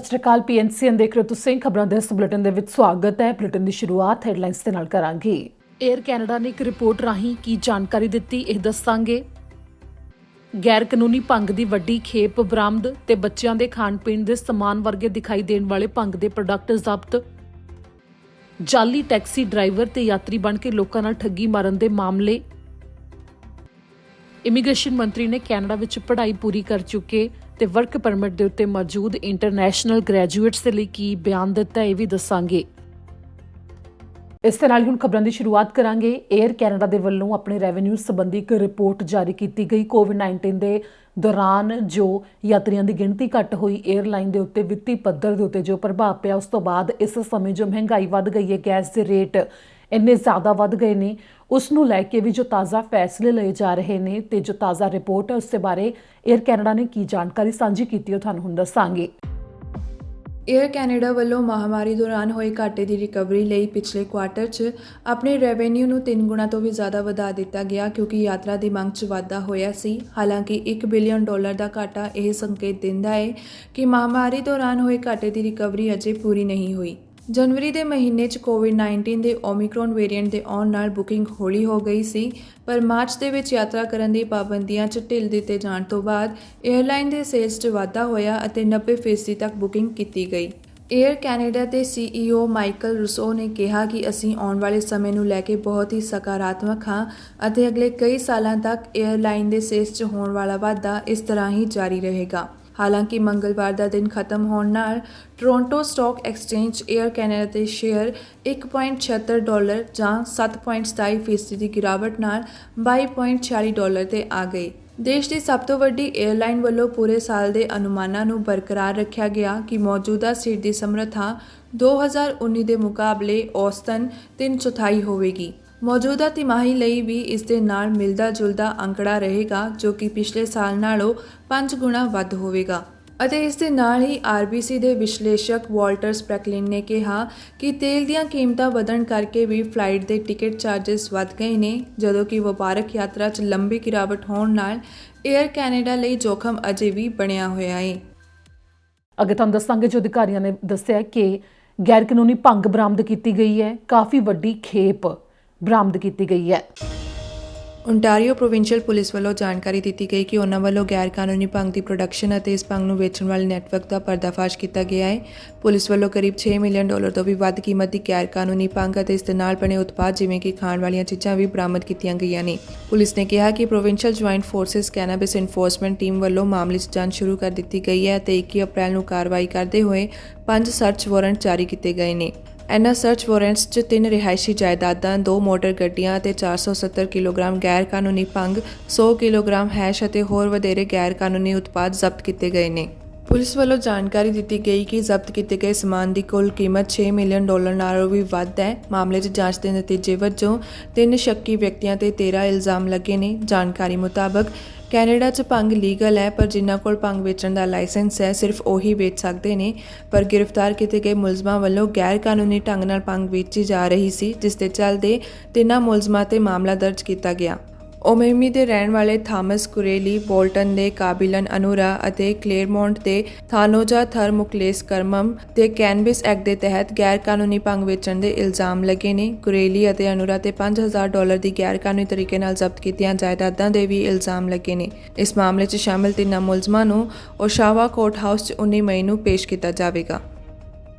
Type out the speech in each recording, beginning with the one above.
ਸਤਿ ਸ਼੍ਰੀ ਅਕਾਲ। PNCN ਦੇਖ ਰਹੇ ਹੋ ਤੁਸੀਂ। ਖਬਰਾਂ ਦੇ ਇਸ ਬੁਲੇਟਿਨ ਦੇ ਵਿੱਚ ਸਵਾਗਤ ਹੈ। ਬੁਲੇਟਿਨ ਦੀ ਸ਼ੁਰੂਆਤ ਹੈਡਲਾਈਨਸ ਦੇ ਨਾਲ ਕਰਾਂਗੇ। 에ਅਰ ਕੈਨੇਡਾ ਨੇ ਇੱਕ ਰਿਪੋਰਟ ਰਾਹੀਂ ਕੀ ਜਾਣਕਾਰੀ ਦਿੱਤੀ, ਇਹ ਦੱਸਾਂਗੇ। ਗੈਰ ਕਾਨੂੰਨੀ ਭੰਗ ਦੀ ਵੱਡੀ ਖੇਪ ਬਰਾਮਦ ਤੇ ਬੱਚਿਆਂ ਦੇ ਖਾਣ ਪੀਣ ਦੇ ਸਮਾਨ ਵਰਗੇ ਦਿਖਾਈ ਦੇਣ ਵਾਲੇ ਭੰਗ ਦੇ ਪ੍ਰੋਡਕਟ ਜ਼ਬਤ। ਜਾਲੀ ਟੈਕਸੀ ਡਰਾਈਵਰ ਤੇ ਯਾਤਰੀ ਬਣ ਕੇ ਲੋਕਾਂ ਨਾਲ ਠੱਗੀ ਮਾਰਨ ਦੇ ਮਾਮਲੇ। ਇਮੀਗ੍ਰੇਸ਼ਨ ਮੰਤਰੀ ਨੇ ਕੈਨੇਡਾ ਵਿੱਚ ਪੜ੍ਹਾਈ ਪੂਰੀ ਕਰ ਚੁੱਕੇ ਤੇ ਵਰਕ ਪਰਮਿਟ ਦੇ ਉੱਤੇ ਮੌਜੂਦ ਇੰਟਰਨੈਸ਼ਨਲ ਗ੍ਰੈਜੂਏਟਸ ਦੇ ਲਈ ਕੀ ਬਿਆਨ ਦਿੱਤਾ, ਇਹ ਵੀ ਦੱਸਾਂਗੇ। ਇਸ ਦੇ ਨਾਲ ਹੁਣ ਖਬਰਾਂ ਦੀ ਸ਼ੁਰੂਆਤ ਕਰਾਂਗੇ। 에ਅਰ ਕੈਨੇਡਾ ਦੇ ਵੱਲੋਂ ਆਪਣੇ ਰੈਵਨਿਊ ਸੰਬੰਧੀ ਇੱਕ ਰਿਪੋਰਟ ਜਾਰੀ ਕੀਤੀ ਗਈ। ਕੋਵਿਡ-19 ਦੇ ਦੌਰਾਨ ਜੋ ਯਾਤਰੀਆਂ ਦੀ ਗਿਣਤੀ ਘੱਟ ਹੋਈ, 에ਅਰਲਾਈਨ ਦੇ ਉੱਤੇ ਵਿੱਤੀ ਪੱਧਰ ਦੇ ਉੱਤੇ ਜੋ ਪ੍ਰਭਾਵ ਪਿਆ, ਉਸ ਤੋਂ ਬਾਅਦ ਇਸ ਸਮੇਂ ਜੋ ਮਹਿੰਗਾਈ ਵੱਧ ਗਈ ਹੈ, ਗੈਸ ਦੇ ਰੇਟ ਇੰਨੇ ਜ਼ਿਆਦਾ ਵੱਧ ਗਏ ਨੇ, ਉਸ ਨੂੰ ਲੈ ਕੇ ਵੀ ਜੋ ਤਾਜ਼ਾ ਫੈਸਲੇ ਲਏ ਜਾ ਰਹੇ ਨੇ ਤੇ ਜੋ ਤਾਜ਼ਾ ਰਿਪੋਰਟ ਹੈ, ਉਸ ਦੇ ਬਾਰੇ 에ਅਰ ਕੈਨੇਡਾ ਨੇ ਕੀ ਜਾਣਕਾਰੀ ਸਾਂਝੀ ਕੀਤੀ ਉਹ ਤੁਹਾਨੂੰ ਹੁਣ ਦੱਸਾਂਗੇ। 에ਅਰ ਕੈਨੇਡਾ ਵੱਲੋਂ ਮਹਾਮਾਰੀ ਦੌਰਾਨ ਹੋਏ ਘਾਟੇ ਦੀ ਰਿਕਵਰੀ ਲਈ ਪਿਛਲੇ ਕੁਆਰਟਰ 'ਚ ਆਪਣੇ ਰੈਵਨਿਊ ਨੂੰ 3 ਗੁਣਾ ਤੋਂ ਵੀ ਜ਼ਿਆਦਾ ਵਧਾ ਦਿੱਤਾ ਗਿਆ, ਕਿਉਂਕਿ ਯਾਤਰਾ ਦੀ ਮੰਗ 'ਚ ਵਾਧਾ ਹੋਇਆ ਸੀ। ਹਾਲਾਂਕਿ $1 ਬਿਲੀਅਨ ਦਾ ਘਾਟਾ ਇਹ ਸੰਕੇਤ ਦਿੰਦਾ ਹੈ ਕਿ ਮਹਾਮਾਰੀ ਦੌਰਾਨ ਹੋਏ ਘਾਟੇ ਦੀ ਰਿਕਵਰੀ ਅਜੇ ਪੂਰੀ ਨਹੀਂ ਹੋਈ। ਜਨਵਰੀ ਦੇ ਮਹੀਨੇ 'ਚ ਕੋਵਿਡ-19 ਦੇ ਓਮਿਕਰੋਨ ਵੇਰੀਐਂਟ ਦੇ ਆਉਣ ਨਾਲ ਬੁਕਿੰਗ ਹੌਲੀ ਹੋ ਗਈ ਸੀ, ਪਰ ਮਾਰਚ ਦੇ ਵਿੱਚ ਯਾਤਰਾ ਕਰਨ ਦੀ ਪਾਬੰਦੀਆਂ 'ਚ ਢਿੱਲ ਦਿੱਤੇ ਜਾਣ ਤੋਂ ਬਾਅਦ 에ਅਰਲਾਈਨ ਦੇ ਸੇਲਸ 'ਚ ਵਾਧਾ ਹੋਇਆ ਅਤੇ 90% ਤੱਕ ਬੁਕਿੰਗ ਕੀਤੀ ਗਈ। 에ਅਰ ਕੈਨੇਡਾ ਦੇ CEO ਮਾਈਕਲ ਰੂਸੋ ਨੇ ਕਿਹਾ ਕਿ ਅਸੀਂ ਆਉਣ ਵਾਲੇ ਸਮੇਂ ਨੂੰ ਲੈ ਕੇ ਬਹੁਤ ਹੀ ਸਕਾਰਾਤਮਕ ਹਾਂ ਅਤੇ ਅਗਲੇ ਕਈ ਸਾਲਾਂ ਤੱਕ 에ਅਰਲਾਈਨ ਦੇ ਸੇਲਸ 'ਚ ਹੋਣ ਵਾਲਾ ਵਾਧਾ ਇਸ ਤਰ੍ਹਾਂ ਹੀ ਜਾਰੀ ਰਹੇਗਾ। ਹਾਲਾਂਕਿ ਮੰਗਲਵਾਰ ਦਾ ਦਿਨ ਖਤਮ ਹੋਣ ਨਾਲ Toronto stock exchange air Canada ਦੇ ਸ਼ੇਅਰ $1.76 ਜਾਂ 7.27% ਦੀ ਗਿਰਾਵਟ ਨਾਲ $22.46 ਤੇ ਆ ਗਏ। ਦੇਸ਼ ਦੀ ਸਭ ਤੋਂ ਵੱਡੀ 에ਅਰਲਾਈਨ ਵੱਲੋਂ ਪੂਰੇ ਸਾਲ ਦੇ ਅਨੁਮਾਨਾਂ ਨੂੰ ਬਰਕਰਾਰ ਰੱਖਿਆ ਗਿਆ ਕਿ ਮੌਜੂਦਾ ਸੀਟ ਦੀ ਸਮਰੱਥਾ 2019 ਦੇ ਮੁਕਾਬਲੇ ਔਸਤਨ 3/4 ਹੋਵੇਗੀ। ਮੌਜੂਦਾ ਤਿਮਾਹੀ ਲਈ ਵੀ ਇਸ ਦੇ ਨਾਲ ਮਿਲਦਾ ਜੁਲਦਾ ਅੰਕੜਾ ਰਹੇਗਾ, ਜੋ ਕਿ ਪਿਛਲੇ ਸਾਲ ਨਾਲੋਂ 5 ਗੁਣਾ ਵੱਧ ਹੋਵੇਗਾ। ਅਤੇ ਇਸ ਦੇ ਨਾਲ ਹੀ RBC ਦੇ ਵਿਸ਼ਲੇਸ਼ਕ ਵਾਲਟਰ ਸਪ੍ਰੈਕਲਿਨ ਨੇ ਕਿਹਾ ਕਿ ਤੇਲ ਦੀਆਂ ਕੀਮਤਾਂ ਵਧਣ ਕਰਕੇ ਵੀ ਫਲਾਈਟ ਦੇ ਟਿਕਟ ਚਾਰजेस ਵੱਧ ਗਏ ਨੇ, ਜਦੋਂ ਕਿ ਵਪਾਰਕ ਯਾਤਰਾ 'ਚ ਲੰਬੀ ਗਿਰਾਵਟ ਹੋਣ ਨਾਲ 에ਅਰ ਕੈਨੇਡਾ ਲਈ ਜੋਖਮ ਅਜੇ ਵੀ ਬਣਿਆ ਹੋਇਆ ਹੈ। ਅੱਗੇ ਤੁਹਾਨੂੰ ਦੱਸਾਂਗੇ, ਜੋ ਅਧਿਕਾਰੀਆਂ ਨੇ ਦੱਸਿਆ ਕਿ ਗੈਰ ਕਾਨੂੰਨੀ ਭੰਗ ਬਰਾਮਦ ਕੀਤੀ ਗਈ ਹੈ, ਕਾਫੀ ਵੱਡੀ ਖੇਪ ਬਰਾਮਦ ਕੀਤੀ ਗਈ ਹੈ। ਓਨਟਾਰੀਓ ਪ੍ਰੋਵਿੰਸ਼ੀਅਲ ਪੁਲਿਸ ਵੱਲੋਂ ਜਾਣਕਾਰੀ ਦਿੱਤੀ ਗਈ ਕਿ ਉਹਨਾਂ ਵੱਲੋਂ ਗੈਰ ਕਾਨੂੰਨੀ ਭੰਗ ਦੀ ਪ੍ਰੋਡਕਸ਼ਨ ਅਤੇ ਇਸ ਭੰਗ ਨੂੰ ਵੇਚਣ ਵਾਲੇ ਨੈਟਵਰਕ ਦਾ ਪਰਦਾਫਾਸ਼ ਕੀਤਾ ਗਿਆ ਹੈ। ਪੁਲਿਸ ਵੱਲੋਂ ਕਰੀਬ $6 ਮਿਲੀਅਨ ਤੋਂ ਵੀ ਵੱਧ ਕੀਮਤ ਦੀ ਗੈਰ ਕਾਨੂੰਨੀ ਭੰਗ ਅਤੇ ਇਸ ਦੇ ਨਾਲ ਬਣੇ ਉਤਪਾਦ ਜਿਵੇਂ ਕਿ ਖਾਣ ਵਾਲੀਆਂ ਚੀਜ਼ਾਂ ਵੀ ਬਰਾਮਦ ਕੀਤੀਆਂ ਗਈਆਂ ਨੇ। ਪੁਲਿਸ ਨੇ ਕਿਹਾ ਕਿ provincial joint forces cannabis enforcement team ਵੱਲੋਂ ਮਾਮਲੇ 'ਚ ਜਾਂਚ ਸ਼ੁਰੂ ਕਰ ਦਿੱਤੀ ਗਈ ਹੈ ਅਤੇ 21 ਅਪ੍ਰੈਲ ਨੂੰ ਕਾਰਵਾਈ ਕਰਦੇ ਹੋਏ 5 ਸਰਚ ਵਾਰੰਟ ਜਾਰੀ ਕੀਤੇ ਗਏ ਨੇ। ਇਹਨਾਂ ਸਰਚ ਵਾਰੰਟਸ 'ਚ 3 ਰਿਹਾਇਸ਼ੀ ਜਾਇਦਾਦਾਂ, 2 ਮੋਟਰ ਗੱਡੀਆਂ ਅਤੇ 470 ਕਿਲੋਗ੍ਰਾਮ ਗੈਰ ਕਾਨੂੰਨੀ ਭੰਗ, 100 ਕਿਲੋਗ੍ਰਾਮ ਹੈਸ਼ ਅਤੇ ਹੋਰ ਵਧੇਰੇ ਗੈਰ ਕਾਨੂੰਨੀ ਉਤਪਾਦ ਜ਼ਬਤ ਕੀਤੇ ਗਏ ਨੇ। ਪੁਲਿਸ ਵੱਲੋਂ ਜਾਣਕਾਰੀ ਦਿੱਤੀ ਗਈ ਕਿ ਜ਼ਬਤ ਕੀਤੇ ਗਏ ਸਮਾਨ ਦੀ ਕੁੱਲ ਕੀਮਤ $6 ਮਿਲੀਅਨ ਨਾਲੋਂ ਵੀ ਵੱਧ ਹੈ। ਮਾਮਲੇ 'ਚ ਜਾਂਚ ਦੇ ਨਤੀਜੇ ਵਜੋਂ 3 ਸ਼ੱਕੀ ਵਿਅਕਤੀਆਂ ਤੇ 13 ਇਲਜ਼ਾਮ ਲੱਗੇ ਨੇ। ਜਾਣਕਾਰੀ ਮੁਤਾਬਕ ਕੈਨੇਡਾ 'ਚ ਭੰਗ ਲੀਗਲ ਹੈ, ਪਰ ਜਿਨ੍ਹਾਂ ਕੋਲ ਭੰਗ ਵੇਚਣ ਦਾ ਲਾਇਸੈਂਸ ਹੈ ਸਿਰਫ ਉਹੀ ਵੇਚ ਸਕਦੇ ਨੇ। ਪਰ ਗ੍ਰਿਫਤਾਰ ਕੀਤੇ ਗਏ ਮੁਲਜ਼ਮਾਂ ਵੱਲੋਂ ਗੈਰ ਕਾਨੂੰਨੀ ਢੰਗ ਨਾਲ ਭੰਗ ਵੇਚੀ ਜਾ ਰਹੀ ਸੀ, ਜਿਸ ਦੇ ਚੱਲਦੇ 3 ਮੁਲਜ਼ਮਾਂ ਤੇ ਮਾਮਲਾ ਦਰਜ ਕੀਤਾ ਗਿਆ। ਓਮੇਮੀ ਦੇ ਰਹਿਣ ਵਾਲੇ ਥਾਮਸ ਕੁਰੇਲੀ, ਬੋਲਟਨ ਦੇ ਕਾਬਿਲਨ ਅਨੂਰਾ ਅਤੇ ਕਲੇਰਮੌਂਟ ਦੇ ਥਾਨੋਜਾ ਥਰਮੁਕਲੇਸ ਕਰਮਮ ਤੇ ਕੈਨਬਿਸ ਐਕਟ ਦੇ ਤਹਿਤ ਗੈਰ ਕਾਨੂੰਨੀ ਭੰਗ ਵੇਚਣ ਦੇ ਇਲਜ਼ਾਮ ਲੱਗੇ ਨੇ। ਕੁਰੇਲੀ ਅਤੇ ਅਨੂਰਾ ਤੇ $5,000 ਦੀ ਗੈਰ ਕਾਨੂੰਨੀ ਤਰੀਕੇ ਨਾਲ ਜ਼ਬਤ ਕੀਤੀਆਂ ਜਾਇਦਾਦਾਂ ਦੇ ਵੀ ਇਲਜ਼ਾਮ ਲੱਗੇ ਨੇ। ਇਸ ਮਾਮਲੇ 'ਚ ਸ਼ਾਮਿਲ 3 ਮੁਲਜ਼ਮਾਂ ਨੂੰ ਓਸ਼ਾਵਾ ਕੋਰਟ ਹਾਊਸ 'ਚ 19 ਮਈ ਨੂੰ ਪੇਸ਼ ਕੀਤਾ ਜਾਵੇਗਾ।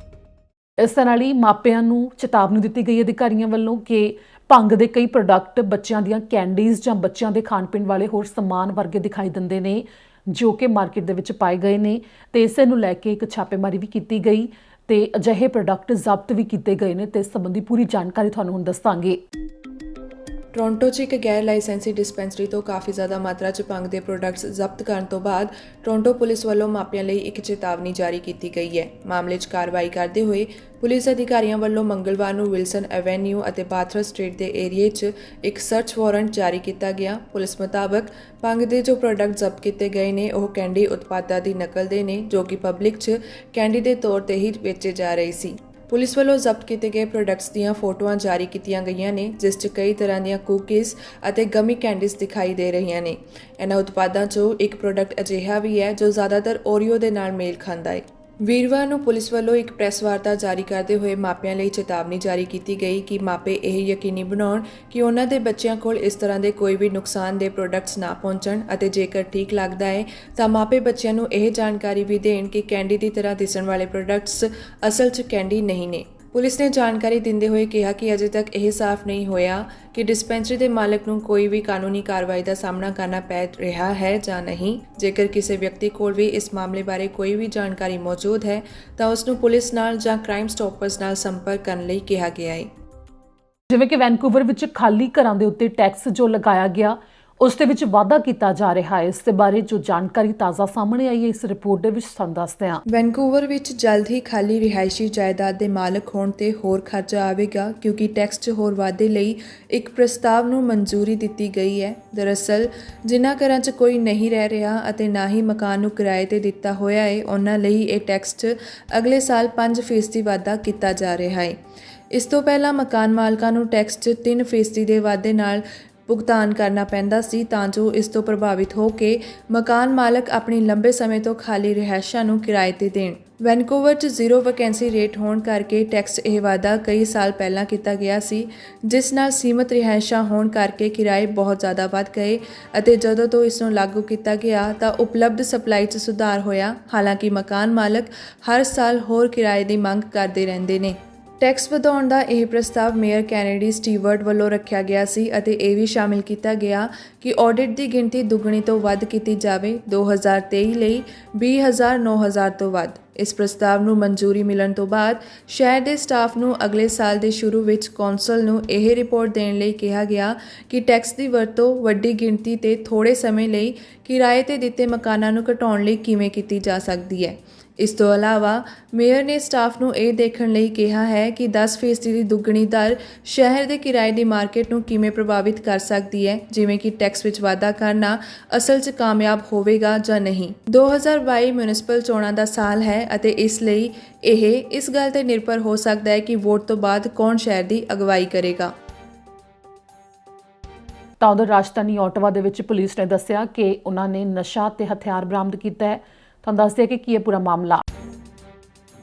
ਇਸ ਦੇ ਨਾਲ ਹੀ ਮਾਪਿਆਂ ਨੂੰ ਚੇਤਾਵਨੀ ਦਿੱਤੀ ਗਈ ਅਧਿਕਾਰੀਆਂ ਵੱਲੋਂ ਕਿ ਭੰਗ ਦੇ ਕਈ ਪ੍ਰੋਡਕਟ ਬੱਚਿਆਂ ਦੀਆਂ ਕੈਂਡੀਜ਼ ਜਾਂ ਬੱਚਿਆਂ ਦੇ ਖਾਣ ਪੀਣ ਵਾਲੇ ਹੋਰ ਸਮਾਨ ਵਰਗੇ ਦਿਖਾਈ ਦਿੰਦੇ ਨੇ, ਜੋ ਕਿ ਮਾਰਕੀਟ ਦੇ ਵਿੱਚ ਪਾਏ ਗਏ ਨੇ ਤੇ ਇਸੇ ਨੂੰ ਲੈ ਕੇ ਇੱਕ ਛਾਪੇਮਾਰੀ ਵੀ ਕੀਤੀ ਗਈ ਤੇ ਅਜਿਹੇ ਪ੍ਰੋਡਕਟ ਜ਼ਬਤ ਵੀ ਕੀਤੇ ਗਏ ਨੇ ਤੇ ਇਸ ਸੰਬੰਧੀ ਪੂਰੀ ਜਾਣਕਾਰੀ ਤੁਹਾਨੂੰ ਹੁਣ ਦੱਸਾਂਗੇ। ਟੋਰਾਂਟੋ 'ਚ ਇੱਕ ਗੈਰ ਲਾਇਸੈਂਸੀ ਡਿਸਪੈਂਸਰੀ ਤੋਂ ਕਾਫੀ ਜ਼ਿਆਦਾ ਮਾਤਰਾ 'ਚ ਭੰਗ ਦੇ ਪ੍ਰੋਡਕਟਸ ਜ਼ਬਤ ਕਰਨ ਤੋਂ ਬਾਅਦ ਟੋਰਾਂਟੋ ਪੁਲਿਸ ਵੱਲੋਂ ਮਾਪਿਆਂ ਲਈ ਇੱਕ ਚੇਤਾਵਨੀ ਜਾਰੀ ਕੀਤੀ ਗਈ ਹੈ। ਮਾਮਲੇ 'ਚ ਕਾਰਵਾਈ ਕਰਦੇ ਹੋਏ ਪੁਲਿਸ ਅਧਿਕਾਰੀਆਂ ਵੱਲੋਂ ਮੰਗਲਵਾਰ ਨੂੰ ਵਿਲਸਨ ਐਵੇਨਿਊ ਅਤੇ ਬਾਥਰਸ ਸਟਰੀਟ ਦੇ ਏਰੀਏ 'ਚ ਇੱਕ ਸਰਚ ਵਾਰੰਟ ਜਾਰੀ ਕੀਤਾ ਗਿਆ। ਪੁਲਿਸ ਮੁਤਾਬਕ ਭੰਗ ਦੇ ਜੋ ਪ੍ਰੋਡਕਟ ਜ਼ਬਤ ਕੀਤੇ ਗਏ ਨੇ ਉਹ ਕੈਂਡੀ ਉਤਪਾਦਾਂ ਦੀ ਨਕਲ ਦੇ ਨੇ, ਜੋ ਕਿ ਪਬਲਿਕ 'ਚ ਕੈਂਡੀ ਦੇ ਤੌਰ ਤੇ ਹੀ ਵੇਚੇ ਜਾ ਰਹੇ ਸੀ। ਪੁਲਿਸ ਵੱਲੋਂ ਜ਼ਬਤ ਕੀਤੇ ਗਏ ਪ੍ਰੋਡਕਟਸ ਦੀਆਂ ਫੋਟੋਆਂ ਜਾਰੀ ਕੀਤੀਆਂ ਗਈਆਂ ਨੇ, ਜਿਸ 'ਚ ਕਈ ਤਰ੍ਹਾਂ ਦੀਆਂ ਕੁਕੀਜ਼ ਅਤੇ ਗਮੀ ਕੈਂਡੀਜ਼ ਦਿਖਾਈ ਦੇ ਰਹੀਆਂ ਨੇ। ਇਹਨਾਂ ਉਤਪਾਦਾਂ 'ਚੋਂ ਇੱਕ ਪ੍ਰੋਡਕਟ ਅਜਿਹਾ ਵੀ ਹੈ ਜੋ ਜ਼ਿਆਦਾਤਰ ਓਰੀਓ ਦੇ ਨਾਲ ਮੇਲ ਖਾਂਦਾ ਹੈ। ਵੀਰਵਾਰ ਨੂੰ ਪੁਲਿਸ ਵੱਲੋਂ ਇੱਕ ਪ੍ਰੈਸ ਵਾਰਤਾ ਜਾਰੀ ਕਰਦੇ ਹੋਏ ਮਾਪਿਆਂ ਲਈ ਚੇਤਾਵਨੀ ਜਾਰੀ ਕੀਤੀ ਗਈ ਕਿ ਮਾਪੇ ਇਹ ਯਕੀਨੀ ਬਣਾਉਣ ਕਿ ਉਹਨਾਂ ਦੇ ਬੱਚਿਆਂ ਕੋਲ ਇਸ ਤਰ੍ਹਾਂ ਦੇ ਕੋਈ ਵੀ ਨੁਕਸਾਨਦੇਹ ਪ੍ਰੋਡਕਟਸ ਨਾ ਪਹੁੰਚਣ ਅਤੇ ਜੇਕਰ ਠੀਕ ਲੱਗਦਾ ਹੈ ਤਾਂ ਮਾਪੇ ਬੱਚਿਆਂ ਨੂੰ ਇਹ ਜਾਣਕਾਰੀ ਵੀ ਦੇਣ ਕਿ ਕੈਂਡੀ ਦੀ ਤਰ੍ਹਾਂ ਦਿਸਣ ਵਾਲੇ ਪ੍ਰੋਡਕਟਸ ਅਸਲ 'ਚ ਕੈਂਡੀ ਨਹੀਂ ਨੇ। ਪੁਲਿਸ ਨੇ ਜਾਣਕਾਰੀ ਦਿੰਦੇ ਹੋਏ ਕਿਹਾ ਕਿ ਅਜੇ ਤੱਕ ਇਹ ਸਾਫ਼ ਨਹੀਂ ਹੋਇਆ ਕਿ ਡਿਸਪੈਂਸਰੀ ਦੇ ਮਾਲਕ ਨੂੰ ਕੋਈ ਵੀ ਕਾਨੂੰਨੀ ਕਾਰਵਾਈ ਦਾ ਸਾਹਮਣਾ ਕਰਨਾ ਪੈ ਰਿਹਾ ਹੈ ਜਾਂ ਨਹੀਂ। ਜੇਕਰ ਕਿਸੇ ਵਿਅਕਤੀ ਕੋਲ ਵੀ ਇਸ ਮਾਮਲੇ ਬਾਰੇ ਕੋਈ ਵੀ ਜਾਣਕਾਰੀ ਮੌਜੂਦ ਹੈ ਤਾਂ ਉਸ ਨੂੰ ਪੁਲਿਸ ਨਾਲ ਜਾਂ ਕ੍ਰਾਈਮ ਸਟਾਪਰਸ ਨਾਲ ਸੰਪਰਕ ਕਰਨ ਲਈ ਕਿਹਾ ਗਿਆ ਹੈ। ਜਿਵੇਂ ਕਿ ਵੈਨਕੂਵਰ ਵਿੱਚ ਖਾਲੀ ਘਰਾਂ ਦੇ ਉੱਤੇ ਟੈਕਸ ਜੋ ਲਗਾਇਆ ਗਿਆ ਉਸ ਦੇ ਵਿੱਚ ਵਾਧਾ ਕੀਤਾ ਜਾ ਰਿਹਾ ਹੈ। ਇਸ ਦੇ ਬਾਰੇ ਜੋ ਜਾਣਕਾਰੀ ਤਾਜ਼ਾ ਸਾਹਮਣੇ ਆਈ ਹੈ ਇਸ ਰਿਪੋਰਟ ਦੇ ਵਿੱਚ ਤੁਹਾਨੂੰ ਦੱਸਦੇ ਹਾਂ। ਵੈਨਕੂਵਰ ਵਿੱਚ ਜਲਦ ਹੀ ਖਾਲੀ ਰਿਹਾਇਸ਼ੀ ਜਾਇਦਾਦ ਦੇ ਮਾਲਕ ਹੋਣ ਤੇ ਹੋਰ ਖਰਚਾ ਆਵੇਗਾ ਕਿਉਂਕਿ ਟੈਕਸ 'ਚ ਹੋਰ ਵਾਧੇ ਲਈ ਇੱਕ ਪ੍ਰਸਤਾਵ ਨੂੰ ਮਨਜ਼ੂਰੀ ਦਿੱਤੀ ਗਈ ਹੈ। ਦਰਅਸਲ ਜਿਨ੍ਹਾਂ ਘਰਾਂ 'ਚ ਕੋਈ ਨਹੀਂ ਰਹਿ ਰਿਹਾ ਅਤੇ ਨਾ ਹੀ ਮਕਾਨ ਨੂੰ ਕਿਰਾਏ ਤੇ ਦਿੱਤਾ ਹੋਇਆ ਹੈ ਉਹਨਾਂ ਲਈ ਇਹ ਟੈਕਸ 'ਚ ਅਗਲੇ ਸਾਲ 5% ਵਾਧਾ ਕੀਤਾ ਜਾ ਰਿਹਾ ਹੈ। ਇਸ ਤੋਂ ਪਹਿਲਾਂ ਮਕਾਨ ਮਾਲਕਾਂ ਨੂੰ ਟੈਕਸ 'ਚ 3% ਦੇ ਵਾਧੇ ਨਾਲ ਭੁਗਤਾਨ ਕਰਨਾ ਪੈਂਦਾ ਸੀ ਤਾਂ ਜੋ ਇਸ ਤੋਂ ਪ੍ਰਭਾਵਿਤ ਹੋ ਕੇ ਮਕਾਨ ਮਾਲਕ ਆਪਣੀ ਲੰਬੇ ਸਮੇਂ ਤੋਂ ਖਾਲੀ ਰਿਹਾਇਸ਼ਾਂ ਨੂੰ ਕਿਰਾਏ ਤੇ ਦੇਣ। ਵੈਨਕੂਵਰ 'ਚ ਜ਼ੀਰੋ ਵੈਕੈਂਸੀ ਰੇਟ ਹੋਣ ਕਰਕੇ ਟੈਕਸ ਇਹ ਵਾਧਾ ਕਈ ਸਾਲ ਪਹਿਲਾਂ ਕੀਤਾ ਗਿਆ ਸੀ, ਜਿਸ ਨਾਲ ਸੀਮਤ ਰਿਹਾਇਸ਼ਾਂ ਹੋਣ ਕਰਕੇ ਕਿਰਾਏ ਬਹੁਤ ਜ਼ਿਆਦਾ ਵੱਧ ਗਏ ਅਤੇ ਜਦੋਂ ਤੋਂ ਇਸ ਨੂੰ ਲਾਗੂ ਕੀਤਾ ਗਿਆ ਤਾਂ ਉਪਲਬਧ ਸਪਲਾਈ 'ਚ ਸੁਧਾਰ ਹੋਇਆ। ਹਾਲਾਂਕਿ ਮਕਾਨ ਮਾਲਕ ਹਰ ਸਾਲ ਹੋਰ ਕਿਰਾਏ ਦੀ ਮੰਗ ਕਰਦੇ ਰਹਿੰਦੇ ਨੇ। ਟੈਕਸ ਵਧਾਉਣ ਦਾ ਇਹ ਪ੍ਰਸਤਾਵ ਮੇਅਰ ਕੈਨੇਡੀ ਸਟੀਵਰਟ ਵੱਲੋਂ ਰੱਖਿਆ ਗਿਆ ਸੀ ਅਤੇ ਇਹ ਵੀ ਸ਼ਾਮਿਲ ਕੀਤਾ ਗਿਆ ਕਿ ਆਡਿਟ ਦੀ ਗਿਣਤੀ ਦੁੱਗਣੀ ਤੋਂ ਵੱਧ ਕੀਤੀ ਜਾਵੇ। 2023 ਲਈ 20,000 9,000 ਤੋਂ ਵੱਧ। ਇਸ ਪ੍ਰਸਤਾਵ ਨੂੰ ਮਨਜ਼ੂਰੀ ਮਿਲਣ ਤੋਂ ਬਾਅਦ ਸ਼ਹਿਰ ਦੇ ਸਟਾਫ ਨੂੰ ਅਗਲੇ ਸਾਲ ਦੇ ਸ਼ੁਰੂ ਵਿੱਚ ਕੌਂਸਲ ਨੂੰ ਇਹ ਰਿਪੋਰਟ ਦੇਣ ਲਈ ਕਿਹਾ ਗਿਆ ਕਿ ਟੈਕਸ ਦੀ ਵਰਤੋਂ ਵੱਡੀ ਗਿਣਤੀ ਤੇ ਥੋੜੇ ਸਮੇਂ ਲਈ ਕਿਰਾਏ ਤੇ ਦਿੱਤੇ ਮਕਾਨਾਂ ਨੂੰ ਘਟਾਉਣ ਲਈ ਕਿਵੇਂ ਕੀਤੀ ਜਾ ਸਕਦੀ ਹੈ। ਇਸ ਤੋਂ ਇਲਾਵਾ ਮੇਅਰ ਨੇ ਸਟਾਫ ਨੂੰ ਇਹ ਦੇਖਣ ਲਈ ਕਿਹਾ ਹੈ ਕਿ 10% ਦੀ ਦੁੱਗਣੀ ਦਰ ਸ਼ਹਿਰ ਦੇ ਕਿਰਾਏ ਦੀ ਮਾਰਕੀਟ ਨੂੰ ਕਿਵੇਂ ਪ੍ਰਭਾਵਿਤ ਕਰ ਸਕਦੀ ਹੈ, ਜਿਵੇਂ ਕਿ ਟੈਕਸ ਵਿੱਚ ਵਾਧਾ ਕਰਨਾ ਅਸਲ 'ਚ ਕਾਮਯਾਬ ਹੋਵੇਗਾ ਜਾਂ ਨਹੀਂ। 2022 ਮਿਊਨਿਸਪਲ ਚੋਣਾਂ ਦਾ ਸਾਲ ਹੈ ਅਤੇ ਇਸ ਲਈ ਇਹ ਇਸ ਗੱਲ ਤੇ ਨਿਰਭਰ ਹੋ ਸਕਦਾ ਹੈ ਕਿ ਵੋਟ ਤੋਂ ਬਾਅਦ ਕੌਣ ਸ਼ਹਿਰ ਦੀ ਅਗਵਾਈ ਕਰੇਗਾ। ਤਾਂ ਉਧਰ ਰਾਜਧਾਨੀ ਓਟਵਾ ਦੇ ਵਿੱਚ ਪੁਲਿਸ ਨੇ ਦੱਸਿਆ ਕਿ ਉਹਨਾਂ ਨੇ ਨਸ਼ਾ ਤੇ ਹਥਿਆਰ ਬਰਾਮਦ ਕੀਤਾ ਹੈ। ਤੁਹਾਨੂੰ ਦੱਸਦੇ ਕਿ ਕੀ ਹੈ ਪੂਰਾ ਮਾਮਲਾ।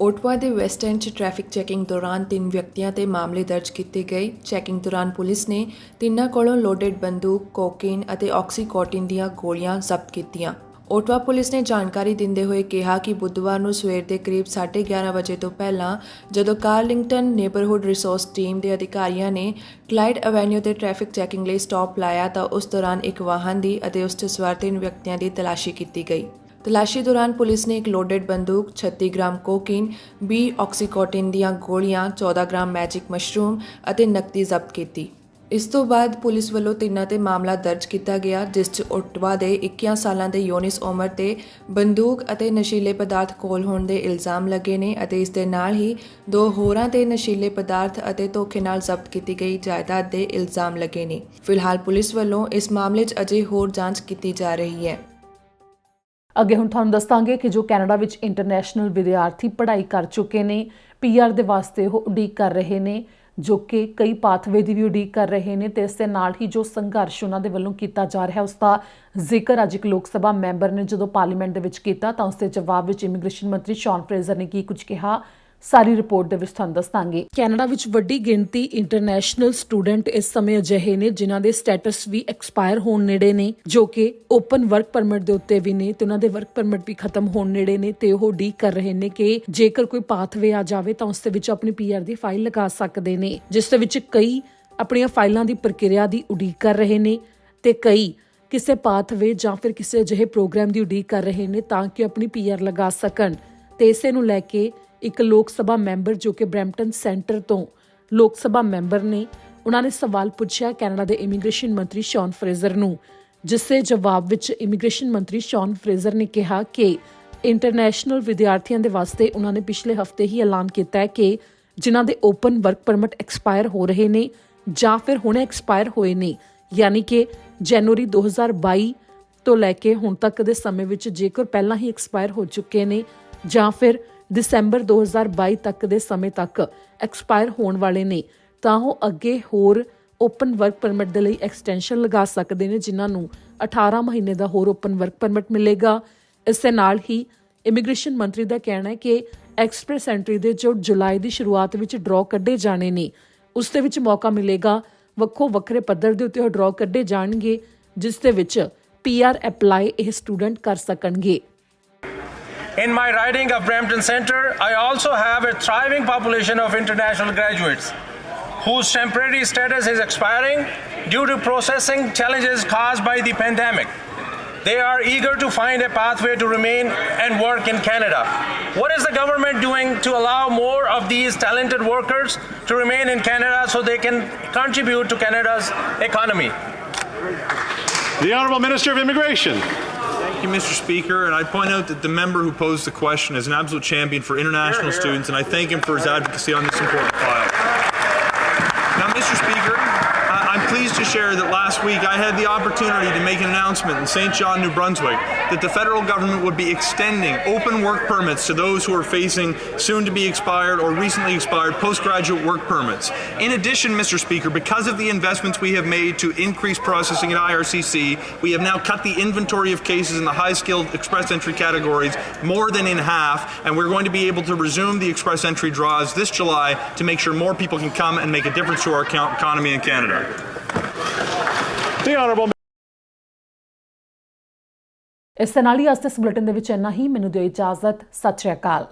ਓਟਵਾ ਦੇ ਵੈਸਟ ਐਂਡ 'ਚ ਟ੍ਰੈਫਿਕ ਚੈਕਿੰਗ ਦੌਰਾਨ 3 ਵਿਅਕਤੀਆਂ ਤੇ ਮਾਮਲੇ ਦਰਜ ਕੀਤੇ ਗਏ। ਚੈਕਿੰਗ ਦੌਰਾਨ ਪੁਲਿਸ ਨੇ ਤਿੰਨਾਂ ਕੋਲੋਂ ਲੋਡਡ ਬੰਦੂਕ, ਕੋਕੇਨ ਅਤੇ ਆਕਸੀਕੋਟਿਨ ਦੀਆਂ ਗੋਲੀਆਂ ਜ਼ਬਤ ਕੀਤੀਆਂ। ਓਟਵਾ ਪੁਲਿਸ ਨੇ ਜਾਣਕਾਰੀ ਦਿੰਦੇ ਹੋਏ ਕਿਹਾ ਕਿ ਬੁੱਧਵਾਰ ਨੂੰ ਸਵੇਰ ਦੇ ਕਰੀਬ 11:30 ਵਜੇ ਤੋਂ ਪਹਿਲਾਂ ਜਦੋਂ ਕਾਰਲਿੰਗਟਨ ਨੇਬਰਹੁੱਡ ਰਿਸੋਰਸ ਟੀਮ ਦੇ ਅਧਿਕਾਰੀਆਂ ਨੇ ਕਲਾਈਡ ਐਵੇਨਿਊ ਤੇ ਟ੍ਰੈਫਿਕ ਚੈਕਿੰਗ ਲਈ ਸਟਾਪ ਲਾਇਆ ਤਾਂ ਉਸ ਦੌਰਾਨ ਇੱਕ ਵਾਹਨ ਦੀ ਅਤੇ ਉਸ 'ਤੇ ਸਵਾਰ 3 ਵਿਅਕਤੀਆਂ ਦੀ ਤਲਾਸ਼ੀ ਕੀਤੀ ਗਈ। ਤਲਾਸ਼ੀ ਦੌਰਾਨ ਪੁਲਿਸ ਨੇ ਇੱਕ ਲੋਡਡ ਬੰਦੂਕ, 36 ਗ੍ਰਾਮ ਕੋਕੇਨ, 20 ਆਕਸੀਕੋਟਿਨ ਦੀਆਂ ਗੋਲੀਆਂ, 14 ਗ੍ਰਾਮ ਮੈਜਿਕ ਮਸ਼ਰੂਮ ਅਤੇ ਨਕਦੀ ਜ਼ਬਤ ਕੀਤੀ। ਇਸ ਤੋਂ ਬਾਅਦ ਪੁਲਿਸ ਵੱਲੋਂ ਤਿੰਨਾਂ ਤੇ ਮਾਮਲਾ ਦਰਜ ਕੀਤਾ ਗਿਆ, ਜਿਸ 'ਚ ਓਟਵਾ ਦੇ 21 ਸਾਲਾਂ ਦੇ ਯੂਨਿਸ ਉਮਰ ਤੇ ਬੰਦੂਕ ਅਤੇ ਨਸ਼ੀਲੇ ਪਦਾਰਥ ਕੋਲ ਹੋਣ ਦੇ ਇਲਜ਼ਾਮ ਲੱਗੇ ਨੇ ਅਤੇ ਇਸ ਦੇ ਨਾਲ ਹੀ 2 ਹੋਰਾਂ ਤੇ ਨਸ਼ੀਲੇ ਪਦਾਰਥ ਅਤੇ ਧੋਖੇ ਨਾਲ ਜ਼ਬਤ ਕੀਤੀ ਗਈ ਜਾਇਦਾਦ ਦੇ ਇਲਜ਼ਾਮ ਲੱਗੇ ਨੇ। ਫਿਲਹਾਲ ਪੁਲਿਸ ਵੱਲੋਂ ਇਸ ਮਾਮਲੇ 'ਚ ਅਜੇ ਹੋਰ ਜਾਂਚ ਕੀਤੀ ਜਾ ਰਹੀ ਹੈ। ਅੱਗੇ ਹੁਣ ਤੁਹਾਨੂੰ ਦੱਸਾਂਗੇ ਕਿ ਜੋ ਕੈਨੇਡਾ ਵਿੱਚ ਇੰਟਰਨੈਸ਼ਨਲ ਵਿਦਿਆਰਥੀ ਪੜ੍ਹਾਈ ਕਰ ਚੁੱਕੇ ਨੇ, ਪੀਆਰ ਦੇ ਵਾਸਤੇ ਉਹ ਉਡੀਕ ਕਰ ਰਹੇ ਨੇ, ਜੋ ਕਿ ਕਈ ਪਾਥਵੇ ਦੀ ਵੀ ਉਡੀਕ ਕਰ ਰਹੇ ਨੇ ਤੇ ਇਸ ਦੇ ਨਾਲ ਹੀ ਜੋ ਸੰਘਰਸ਼ ਉਹਨਾਂ ਦੇ ਵੱਲੋਂ ਕੀਤਾ ਜਾ ਰਿਹਾ ਉਸ ਦਾ ਜ਼ਿਕਰ ਅੱਜ ਇੱਕ ਲੋਕ ਸਭਾ ਮੈਂਬਰ ਨੇ ਜਦੋਂ ਪਾਰਲੀਮੈਂਟ ਦੇ ਵਿੱਚ ਕੀਤਾ ਤਾਂ ਉਸ ਦੇ ਜਵਾਬ ਵਿੱਚ ਇਮੀਗ੍ਰੇਸ਼ਨ ਮੰਤਰੀ ਸ਼ੌਨ ਫਰੇਜ਼ਰ ਨੇ ਕੀ ਕੁਝ ਕਿਹਾ, ਸਾਰੀ ਰਿਪੋਰਟ ਦੇ ਵਿੱਚ ਤੁਹਾਨੂੰ ਦੱਸਾਂਗੇ। ਕੈਨੇਡਾ ਵਿੱਚ ਵੱਡੀ ਗਿਣਤੀ ਇੰਟਰਨੈਸ਼ਨਲ ਸਟੂਡੈਂਟ ਇਸ ਸਮੇਂ ਅਜਿਹੇ ਨੇ ਜਿਨ੍ਹਾਂ ਦੇ ਸਟੇਟਸ ਵੀ ਐਕਸਪਾਇਰ ਹੋਣ ਨੇੜੇ ਨੇ, ਜੋ ਕਿ ਓਪਨ ਵਰਕ ਪਰਮਿਟ ਦੇ ਉੱਤੇ ਵੀ ਨੇ ਤੇ ਉਹਨਾਂ ਦੇ ਵਰਕ ਪਰਮਿਟ ਵੀ ਖਤਮ ਹੋਣ ਨੇੜੇ ਨੇ ਤੇ ਉਹ ਉਡੀਕ ਕਰ ਰਹੇ ਨੇ ਕਿ ਜੇਕਰ ਕੋਈ ਪਾਥਵੇ ਆ ਜਾਵੇ ਤਾਂ ਉਸ ਦੇ ਵਿੱਚ ਆਪਣੀ ਪੀਆਰ ਦੀ ਫਾਈਲ ਲਗਾ ਸਕਦੇ ਨੇ, ਜਿਸ ਦੇ ਵਿੱਚ ਕਈ ਆਪਣੀਆਂ ਫਾਈਲਾਂ ਦੀ ਪ੍ਰਕਿਰਿਆ ਦੀ ਉਡੀਕ ਕਰ ਰਹੇ ਨੇ ਤੇ ਕਈ ਕਿਸੇ ਪਾਥਵੇ ਜਾਂ ਫਿਰ ਕਿਸੇ ਅਜਿਹੇ ਪ੍ਰੋਗਰਾਮ ਦੀ ਉਡੀਕ ਕਰ ਰਹੇ ਨੇ ਤਾਂ ਕਿ ਆਪਣੀ ਪੀਆਰ ਲਗਾ ਸਕਣ। ਤੇ ਇਸੇ ਨੂੰ ਲੈ ਕੇ ਇੱਕ ਲੋਕ ਸਭਾ ਮੈਂਬਰ ਜੋ ਕਿ ਬਰੈਂਪਟਨ ਸੈਂਟਰ ਤੋਂ ਲੋਕ ਸਭਾ ਮੈਂਬਰ ਨੇ, ਉਹਨਾਂ ਨੇ ਸਵਾਲ ਪੁੱਛਿਆ ਕੈਨੇਡਾ ਦੇ ਇਮੀਗ੍ਰੇਸ਼ਨ ਮੰਤਰੀ ਸ਼ੌਨ ਫਰੇਜ਼ਰ ਨੂੰ, ਜਿਸ ਦੇ ਜਵਾਬ ਵਿੱਚ ਇਮੀਗ੍ਰੇਸ਼ਨ ਮੰਤਰੀ ਸ਼ੌਨ ਫਰੇਜ਼ਰ ਨੇ ਕਿਹਾ ਕਿ ਇੰਟਰਨੈਸ਼ਨਲ ਵਿਦਿਆਰਥੀਆਂ ਦੇ ਵਾਸਤੇ ਉਹਨਾਂ ਨੇ ਪਿਛਲੇ ਹਫ਼ਤੇ ਹੀ ਐਲਾਨ ਕੀਤਾ ਹੈ ਕਿ ਜਿਨ੍ਹਾਂ ਦੇ ਓਪਨ ਵਰਕ ਪਰਮਿਟ ਐਕਸਪਾਇਰ ਹੋ ਰਹੇ ਨੇ ਜਾਂ ਫਿਰ ਹੁਣੇ ਐਕਸਪਾਇਰ ਹੋਏ ਨੇ, ਯਾਨੀ ਕਿ ਜਨਵਰੀ 2022 ਤੋਂ ਲੈ ਕੇ ਹੁਣ ਤੱਕ ਦੇ ਸਮੇਂ ਵਿੱਚ ਜੇਕਰ ਪਹਿਲਾਂ ਹੀ ਐਕਸਪਾਇਰ ਹੋ ਚੁੱਕੇ ਨੇ ਜਾਂ ਫਿਰ ਦਸੰਬਰ 2022 ਤੱਕ ਦੇ ਸਮੇਂ ਤੱਕ ਐਕਸਪਾਇਰ ਹੋਣ ਵਾਲੇ ਨੇ ਤਾਂ ਉਹ ਅੱਗੇ ਹੋਰ ਓਪਨ ਵਰਕ ਪਰਮਿਟ ਦੇ ਲਈ ਐਕਸਟੈਂਸ਼ਨ ਲਗਾ ਸਕਦੇ ਨੇ, ਜਿਨ੍ਹਾਂ ਨੂੰ 18 ਮਹੀਨੇ ਦਾ ਹੋਰ ਓਪਨ ਵਰਕ ਪਰਮਿਟ ਮਿਲੇਗਾ। ਇਸ ਦੇ ਨਾਲ ਹੀ ਇਮੀਗ੍ਰੇਸ਼ਨ ਮੰਤਰੀ ਦਾ ਕਹਿਣਾ ਹੈ ਕਿ ਐਕਸਪ੍ਰੈਸ ਐਂਟਰੀ ਦੇ ਜੋ ਜੁਲਾਈ ਦੀ ਸ਼ੁਰੂਆਤ ਵਿੱਚ ਡਰਾਅ ਕੱਢੇ ਜਾਣੇ ਨੇ ਉਸ ਦੇ ਵਿੱਚ ਮੌਕਾ ਮਿਲੇਗਾ। ਵੱਖੋ ਵੱਖਰੇ ਪੱਧਰ ਦੇ ਉੱਤੇ ਉਹ ਡਰਾਅ ਕੱਢੇ ਜਾਣਗੇ ਜਿਸ ਦੇ ਵਿੱਚ PR ਅਪਲਾਈ ਇਹ ਸਟੂਡੈਂਟ ਕਰ ਸਕਣਗੇ। In my riding of Brampton Centre, I also have a thriving population of international graduates whose temporary status is expiring due to processing challenges caused by the pandemic. They are eager to find a pathway to remain and work in Canada. What is the government doing to allow more of these talented workers to remain in Canada so they can contribute to Canada's economy? The Honourable Minister of Immigration. Thank you, Mr. Speaker. And I point out that the member who posed the question is an absolute champion for international students, and I thank him for his advocacy on this important file. Now, Mr. Speaker, I'm pleased to share that last week I had the opportunity to make an announcement in St. John, New Brunswick, that the federal government would be extending open work permits to those who are facing soon-to-be expired or recently expired postgraduate work permits. In addition, Mr. Speaker, because of the investments we have made to increase processing at IRCC, we have now cut the inventory of cases in the high-skilled express entry categories more than in half, and we're going to be able to resume the express entry draws this July to make sure more people can come and make a difference to our economy in Canada. The Honourable ਇਸ ਦੇ ਨਾਲ ਹੀ ਅੱਜ ਦੇ ਇਸ bulletin ਦੇ ਵਿੱਚ ਇੰਨਾ ਹੀ। ਮੈਨੂੰ ਦਿਓ ਇਜਾਜ਼ਤ। ਸਤਿ ਸ਼੍ਰੀ ਅਕਾਲ।